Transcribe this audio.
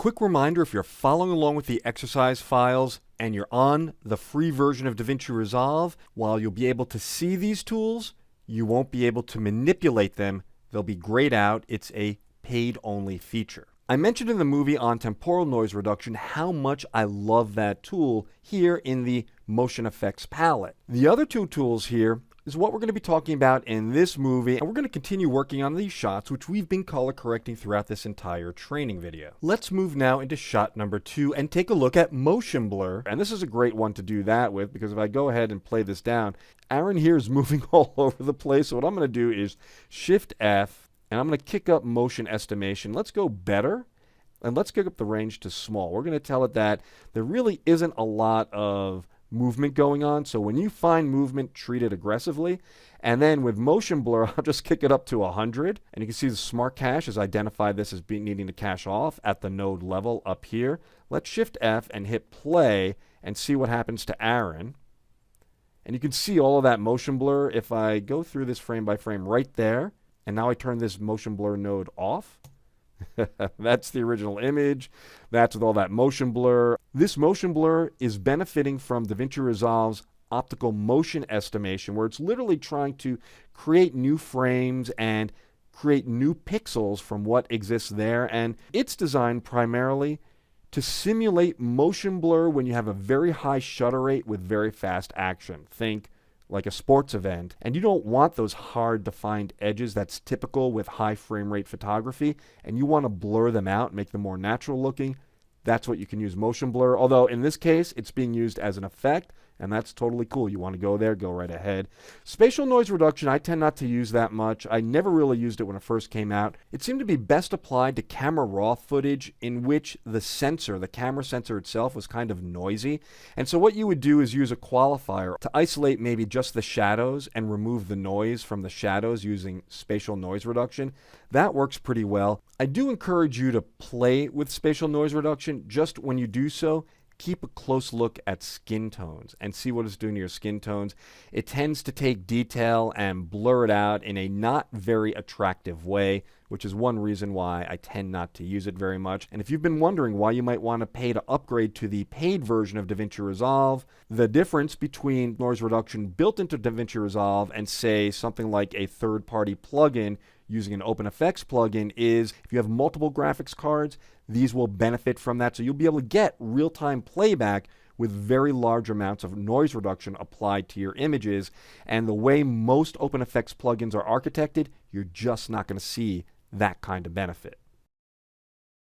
quick reminder, if you're following along with the exercise files and you're on the free version of DaVinci Resolve, while you'll be able to see these tools, you won't be able to manipulate them. They'll be grayed out. It's a paid-only feature. I mentioned in the movie on temporal noise reduction how much I love that tool here in the Motion Effects palette. The other two tools here is what we're going to be talking about in this movie, and we're going to continue working on these shots, which we've been color correcting throughout this entire training video. Let's move now into shot number 2 and take a look at motion blur. And this is a great one to do that with, because if I go ahead and play this down, Aaron here is moving all over the place. So what I'm going to do is Shift F, and I'm going to kick up motion estimation. Let's go better, and let's kick up the range to small. We're going to tell it that there really isn't a lot of movement going on, so when you find movement, treat it aggressively. And then with motion blur, I'll just kick it up to 100, and you can see the smart cache has identified this as needing to cache off at the node level up here. Let's Shift F and hit play and see what happens to Aaron. And you can see all of that motion blur. If I go through this frame by frame right there, and now I turn this motion blur node off, that's the original image. That's with all that motion blur. This motion blur is benefiting from DaVinci Resolve's optical motion estimation, where it's literally trying to create new frames and create new pixels from what exists there. And it's designed primarily to simulate motion blur when you have a very high shutter rate with very fast action. Think like a sports event, and you don't want those hard defined edges that's typical with high frame rate photography, and you want to blur them out, make them more natural looking. That's what you can use motion blur, although in this case it's being used as an effect, and that's totally cool. You want to go there, go right ahead. Spatial noise reduction, I tend not to use that much. I never really used it when it first came out. It seemed to be best applied to camera raw footage in which the sensor, the camera sensor itself, was kind of noisy. And so what you would do is use a qualifier to isolate maybe just the shadows and remove the noise from the shadows using spatial noise reduction. That works pretty well. I do encourage you to play with spatial noise reduction. Just when you do so, keep a close look at skin tones and see what it's doing to your skin tones. It tends to take detail and blur it out in a not very attractive way, which is one reason why I tend not to use it very much. And if you've been wondering why you might want to pay to upgrade to the paid version of DaVinci Resolve, the difference between noise reduction built into DaVinci Resolve and say something like a third-party plugin using an OpenFX plugin is if you have multiple graphics cards, these will benefit from that. So you'll be able to get real-time playback with very large amounts of noise reduction applied to your images. And the way most OpenFX plugins are architected, you're just not going to see that kind of benefit.